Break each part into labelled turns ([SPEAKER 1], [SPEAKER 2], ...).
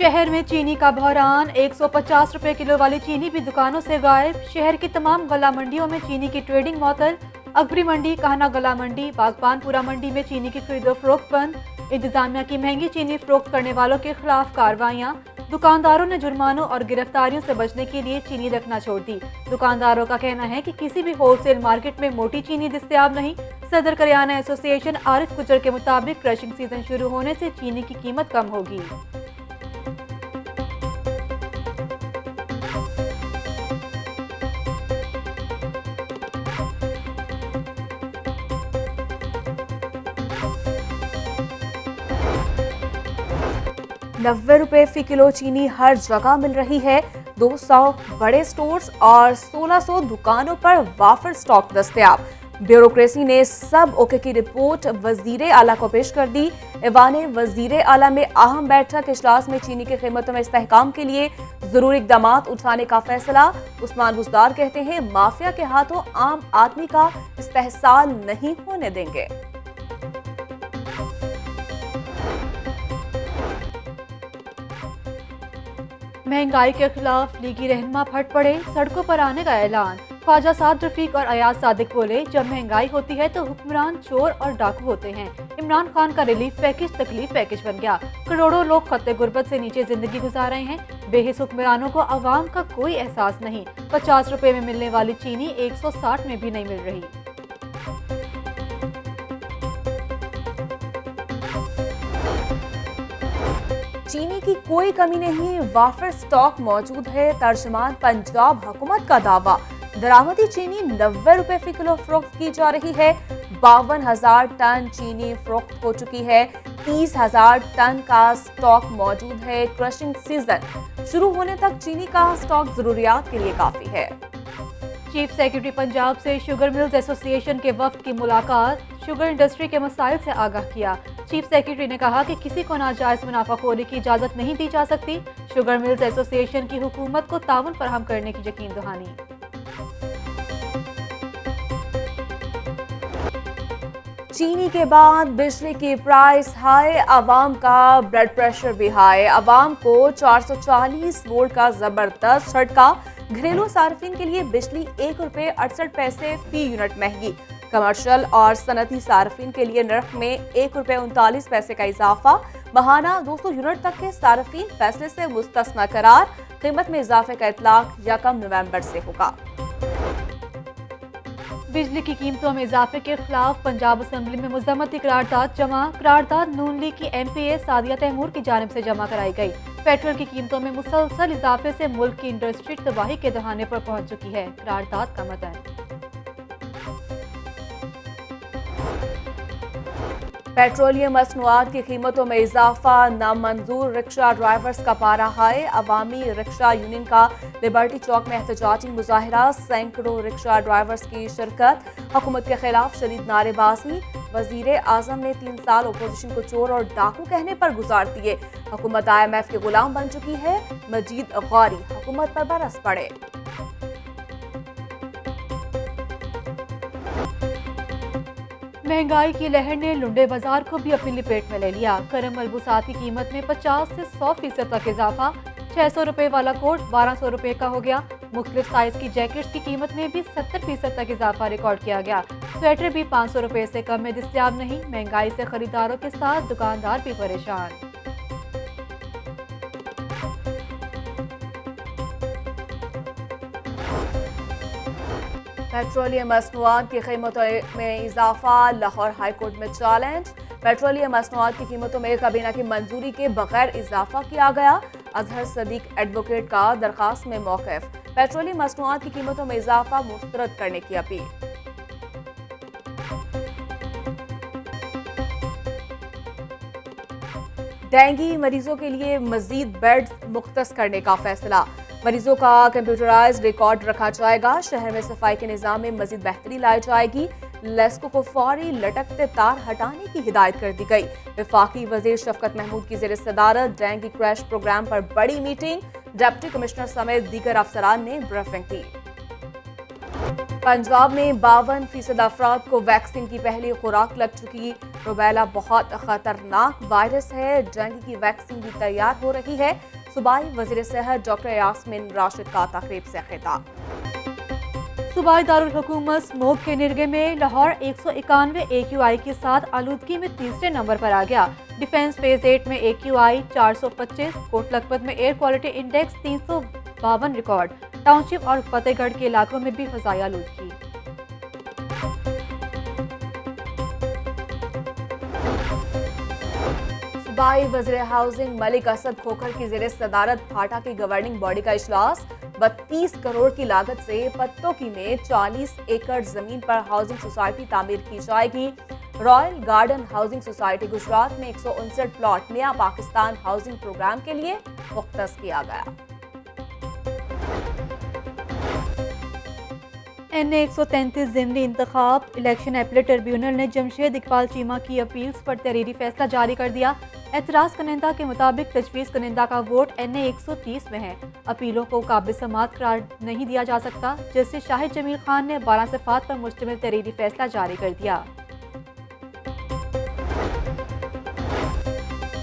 [SPEAKER 1] शहर में चीनी का बहरान, 150 रुपए किलो वाली चीनी भी दुकानों से गायब। शहर की तमाम गला मंडियों में चीनी की ट्रेडिंग मअतल। अकबरी मंडी, कान्हा गला मंडी, बागबानपुरा मंडी में चीनी की खरीदो फरोख्त बंद। इंतजामिया की महंगी चीनी फरोख्त करने वालों के खिलाफ कार्रवाइयाँ। दुकानदारों ने जुर्मानों और गिरफ्तारियों से बचने के लिए चीनी रखना छोड़ दी। दुकानदारों का कहना है कि किसी भी होलसेल मार्केट में मोटी चीनी दस्तयाब नहीं। सदर करियाना एसोसिएशन आरिफ गुजर के मुताबिक क्रशिंग सीजन शुरू होने से चीनी की कीमत कम होगी।
[SPEAKER 2] ₹90 फी किलो चीनी हर जगह मिल रही है। 200 बड़े स्टोर्स और 1600 दुकानों पर वाफर स्टॉक दस्तयाब। ब्यूरोक्रेसी ने सब ओके की रिपोर्ट वजीर आला को पेश कर दी। ऐवान वजीर आला में अहम बैठक। इजलास में चीनी की कीमतों में इस्तेहकाम के लिए जरूरी इकदाम उठाने का फैसला। उस्मान बुजदार कहते हैं माफिया के हाथों आम आदमी का इस्तेहसाल नहीं होने देंगे।
[SPEAKER 1] महंगाई के खिलाफ लीगी रहनुमा फट पड़े, सड़कों पर आने का ऐलान। ख्वाजा साद रफीक और अयाज सादिक बोले, जब महंगाई होती है तो हुक्मरान चोर और डाकू होते हैं। इमरान खान का रिलीफ पैकेज तकलीफ पैकेज बन गया। करोड़ों लोग खत्ते गुर्बत से नीचे जिंदगी गुजार रहे हैं। बेहिस हुक्मरानों को अवाम का कोई एहसास नहीं। 50 रुपए में मिलने वाली चीनी 160 में भी नहीं मिल रही।
[SPEAKER 2] चीनी की कोई कमी नहीं, वाफर स्टॉक मौजूद है। तर्जुमान पंजाब हुकूमत का दावा। दरामदी चीनी ₹90 फी किलो फरोख्त की जा रही है। 52,000 टन चीनी फरोख्त हो चुकी है। 30,000 टन का स्टॉक मौजूद है। क्रशिंग सीजन शुरू होने तक चीनी का स्टॉक जरूरियात के लिए काफी है।
[SPEAKER 1] चीफ सेक्रेटरी पंजाब से शुगर मिल्स एसोसिएशन के वफ्द की मुलाकात। शुगर इंडस्ट्री के मसाइल से आगाह किया। चीफ सेक्रेटरी ने कहा कि किसी को नाजायज मुनाफाखोरी की इजाजत नहीं दी जा सकती। शुगर मिल्स एसोसिएशन की हुकूमत को ताउन फराहम करने की यकीन दहानी।
[SPEAKER 2] चीनी के बाद बिजली की प्राइस हाई, आवाम का ब्लड प्रेशर भी हाई। आवाम को 440 वोल्ट का जबरदस्त झटका। घरेलू सार्फिन के लिए बिजली ₹1.68 फी यूनिट महंगी। कमर्शियल और सनती सार्फिन के लिए नर्ख में ₹1.39 का इजाफा। बहाना 200 यूनिट तक के सार्फिन फैसले से मुस्तस्ना करार। कीमत में इजाफे का इतलाक 1 नवंबर से होगा।
[SPEAKER 1] बिजली की कीमतों में इजाफे के खिलाफ पंजाब असेंबली में मुज़म्मती करारदाद जमा। करारदाद नून लीग की MP सादिया तैमूर की जानिब से जमा कराई गई। पेट्रोल की कीमतों में मुसलसल इजाफे से मुल्क की इंडस्ट्री तबाही के दहाने पर पहुंच चुकी है। करारदाद का मतन।
[SPEAKER 2] पेट्रोलियम मसनूआत की कीमतों में इजाफा नामंजूर। रिक्शा ड्राइवर्स का पारा हाई। अवामी रिक्शा यूनियन का लिबर्टी चौक में एहतजाजी मुजाहिरा। सैकड़ों रिक्शा ड्राइवर्स की शिरकत। हुकूमत के खिलाफ शदीद नारेबाजी। वजीर आजम ने 3 साल अपोजिशन को चोर और डाकू कहने पर गुजार दिए। हुकूमत IMF के गुलाम बन चुकी है। मजीद गौरी हुकूमत पर बरस पड़े।
[SPEAKER 1] महंगाई की लहर ने लुंडे बाजार को भी अपनी लपेट में ले लिया। करम मलबूसात की कीमत में 50 से 100% तक इजाफा। 600 रुपए वाला कोट 1200 रुपए का हो गया। मुख्तलिफ साइज की जैकेट्स की कीमत में भी 70% तक इजाफा रिकॉर्ड किया गया। स्वेटर भी 500 रुपए से कम में दस्तयाब नहीं। महंगाई से खरीदारों के साथ दुकानदार भी परेशान।
[SPEAKER 2] पेट्रोलियम मसनूआत की कीमतों में इजाफा। लाहौर हाई कोर्ट में चैलेंज। पेट्रोलियम मसनूआत की कीमतों में काबीना की मंजूरी के बगैर इजाफा किया गया। अजहर सदीक एडवोकेट का दरखास्त में मौक़िफ। पेट्रोलियम मसनूआत की कीमतों में इजाफा मुस्तरद करने की अपील। डेंगू मरीजों के लिए मजीद बेड्स मुख्तस करने का फैसला। मरीजों का कंप्यूटराइज्ड रिकॉर्ड रखा जाएगा। शहर में सफाई के निजाम में मजीद बेहतरी लाई जाएगी। लेस्को को फौरी लटकते तार हटाने की हिदायत कर दी गई। वफाकी वजीर शफकत महमूद की ज़ेर सदारत डेंगू क्रैश प्रोग्राम पर बड़ी मीटिंग। डिप्टी कमिश्नर समेत दीगर अफसरान ने ब्रीफिंग की। पंजाब में 52% अफराद को वैक्सीन की पहली खुराक लग चुकी। रुबैला बहुत खतरनाक वायरस है, डेंगू की वैक्सीन भी तैयार हो रही है। सूबाई वजीर सेहत डॉक्टर यास्मीन राशिद का तकरीब से खिताब।
[SPEAKER 1] सूबाई दारुल हुकूमत स्मोक के निर्गे में लाहौर 191 AQI के साथ आलूदगी में तीसरे नंबर पर आ गया। डिफेंस फेज 8 में AQI 425, कोट लखपत में air quality index 352 record. Township और फतेहगढ़ के इलाकों में भी फजाई आलूदगी।
[SPEAKER 2] सूबाई वज़ीर हाउसिंग मलिक असद खोखर की ज़ेर सदारत फाटा की गवर्निंग बॉडी का इजलास। 32 करोड़ की लागत से पत्तोकी में 40 एकड़ जमीन पर हाउसिंग सोसाइटी तामीर की जाएगी। Royal garden housing society Gujarat में 159 प्लॉट नया पाकिस्तान हाउसिंग प्रोग्राम के लिए मुख्तस किया गया।
[SPEAKER 1] NA 133 ज़िमनी इंतखाब इलेक्शन अपीलेट ट्रिब्यूनल ने जमशेद इकबाल चीमा की अपील्स पर तहरीरी फैसला जारी कर दिया। एतराज़ कनिंदा के मुताबिक तजवीज़ कनिंदा का वोट NA 130 में है। अपीलों को काबिल समात करार नहीं दिया जा सकता। जस्टिस शाहिद जमील खान ने 12 सफ़ात पर मुश्तमिल तहरीरी फैसला जारी कर दिया।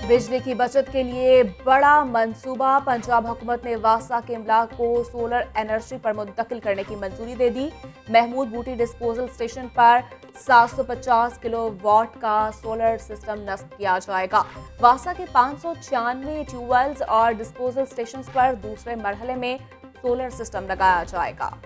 [SPEAKER 2] बिजली की बचत के लिए बड़ा मंसूबा। पंजाब हुकूमत ने वासा के इमलाक को सोलर एनर्जी पर मुंतकिल करने की मंजूरी दे दी। महमूद बूटी डिस्पोजल स्टेशन पर 750 किलोवाट का सोलर सिस्टम नस्ब किया जाएगा। वासा के 596 ट्यूबवेल्स और डिस्पोजल स्टेशन पर दूसरे मरहले में सोलर सिस्टम लगाया जाएगा।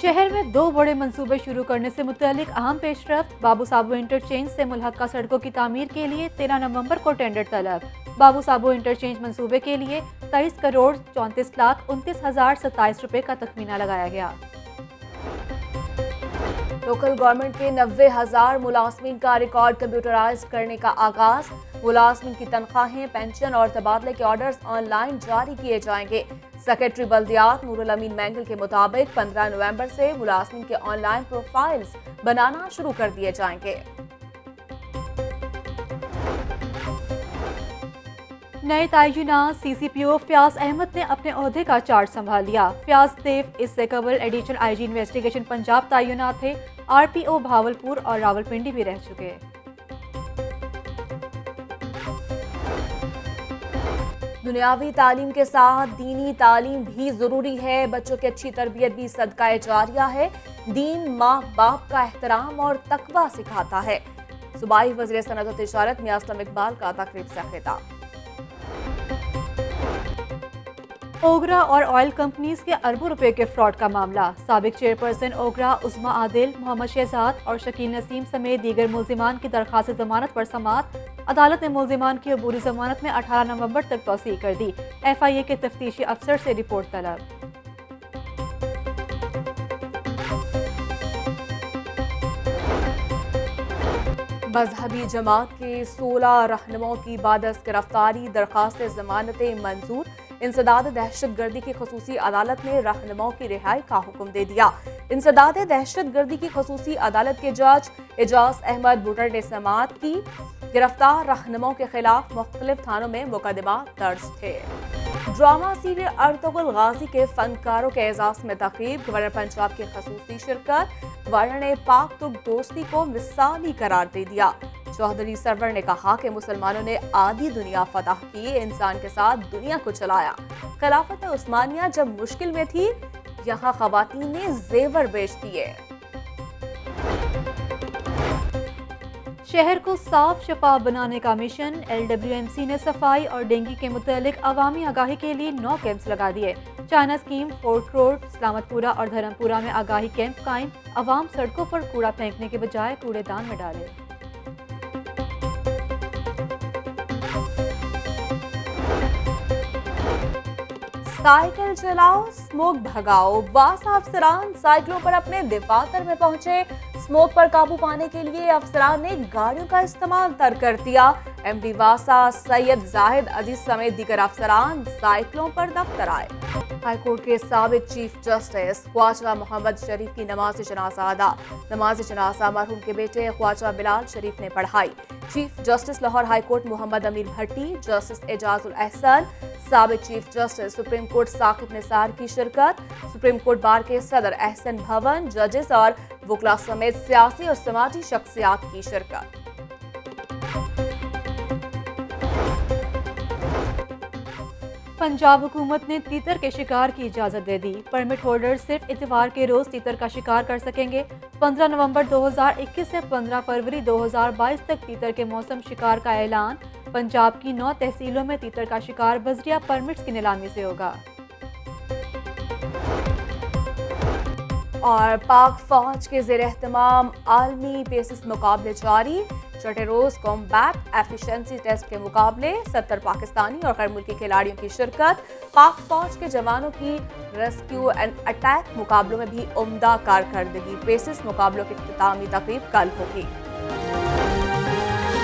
[SPEAKER 1] शहर में 2 बड़े मंसूबे शुरू करने से मुतल्लिक अहम पेशरफ्त। बाबू साबो इंटरचेंज से मुल्हक्का सड़कों की तामीर के लिए 13 नवंबर को टेंडर तलब। बाबू साबो इंटरचेंज मंसूबे के लिए 23 करोड़ 34,29,027 रुपए का तखमीना लगाया गया।
[SPEAKER 2] लोकल गवर्नमेंट के 90,000 मुलाजमीन का रिकॉर्ड कंप्यूटराइज करने का आगाज। मुलाजमीन की तनख्वाहें, पेंशन और तबादले के ऑर्डर्स ऑनलाइन जारी किए जाएंगे। सेक्रेटरी बल्दियात नूरुल अमीन मैंगल के मुताबिक 15 नवंबर से मुलाजमीन के ऑनलाइन प्रोफाइल्स बनाना शुरू कर दिए जाएंगे।
[SPEAKER 1] नए तयनात CCPO फयाज अहमद ने अपने ओहदे का चार्ज संभाल लिया। फयाज देव इससे कबल एडिशनल IG इन्वेस्टिगेशन पंजाब तयनात थे। RPO भावलपुर और रावलपिंडी भी रह चुके।
[SPEAKER 2] दुनियावी तालीम के साथ दीनी तालीम भी जरूरी है। बच्चों की अच्छी तरबियत भी सदका जारिया है। दीन माँ बाप का एहतराम और तकवा सिखाता है। सूबाई वज़ीर सनअत व तिजारत मियां असलम इकबाल का तकरीब से खिताब।
[SPEAKER 1] ओगरा और ऑयल कंपनीज के अरबों रुपए के फ्रॉड का मामला। साबिक चेयरपर्सन ओगरा उस्मा आदिल, मोहम्मद शहजाद और शकील नसीम समेत दीगर मुल्जिमान की दरखास्त जमानत पर समात। अदालत ने मुल्जिमान की अबूरी जमानत में 18 नवंबर तक तौसीह कर दी। FIA के तफ्तीशी अफसर से रिपोर्ट तलब।
[SPEAKER 2] मजहबी जमात के 16 रहनुमाओं की बादस गिरफ्तारी। दरखास्त जमानतें मंजूर। इंसदाद दहशत गर्दी की खसूसी अदालत ने रहनुमाओं की रिहाई का हुक्म दे दिया। इंसदाद दहशत गर्दी की खसूसी अदालत के जज एजाज अहमद बुटर ने समाअत की। गिरफ्तार रहनुमाओं के खिलाफ मुख्तलिफ थानों में मुकदमा दर्ज थे। ड्रामा सीरियल अर्तुगरुल गाजी के फनकारों के एजाज में तकरीब। गवर्नर पंजाब की खसूसी शिरकत। गवर्नर ने पाक तुर्क दोस्ती को मिसाली करार दे दिया। चौधरी सरवर ने कहा कि मुसलमानों ने आधी दुनिया फतह की, इंसान के साथ दुनिया को चलाया। खिलाफत उस्मानिया जब मुश्किल में थी, यहाँ खवातीन ने जेवर बेच दिए।
[SPEAKER 1] शहर को साफ शफाफ बनाने का मिशन। LWMC ने सफाई और डेंगू के मुतालिक अवामी आगाही के लिए 9 कैंप्स लगा दिए। China scheme, fort road, Salamatpura और धर्मपुरा में आगाही कैंप कायम। अवाम सड़कों पर कूड़ा फेंकने के बजाय कूड़ेदान में डाले।
[SPEAKER 2] साइकिल चलाओ, स्मोक भगाओ। वासा अफसरान साइकिलों पर अपने दफातर में पहुंचे। स्मोक पर काबू पाने के लिए अफसरान ने गाड़ियों का इस्तेमाल तर्क कर दिया। एमडी वासा, सैयद जाहिद अजीज समेत दीगर अफसरान साइकिलों पर दफ्तर आए। हाईकोर्ट के साबिक चीफ जस्टिस ख्वाजा मोहम्मद शरीफ की नमाज जनाजा अदा। नमाज जनाजा मरहूम के बेटे ख्वाजा बिलाल शरीफ ने पढ़ाई। Chief justice Lahore high court Mohammad Amir Bhatti, justice Ejazul Ahsan, साबिक chief justice supreme court Saqib Nisar की शिरकत। सुप्रीम कोर्ट बार के सदर एहसन भवन, जजेस और वकला समेत सियासी और समाजी शख्सियात की शिरकत।
[SPEAKER 1] पंजाब हुकूमत ने तीतर के शिकार की इजाज़त दे दी। परमिट होल्डर सिर्फ इतवार के रोज तीतर का शिकार कर सकेंगे। 15 नवंबर 2021 से 15 फरवरी 2022 तक तीतर के मौसम शिकार का ऐलान। पंजाब की 9 तहसीलों में तीतर का शिकार बजरिया परमिट्स की नीलामी से होगा।
[SPEAKER 2] और पाक फौज के ज़ेर एहतमाम आलमी पेसिस मुकाबले जारी। छठे रोज कॉम्बैट एफिशिएंसी टेस्ट के मुकाबले 70 पाकिस्तानी और गैर मुल्की खिलाड़ियों की शिरकत। पाक फौज के जवानों की रेस्क्यू एंड अटैक मुकाबलों में भी उम्दा कारकर्दगी। पेसिस मुकाबलों की इख्तितामी तकरीब कल होगी।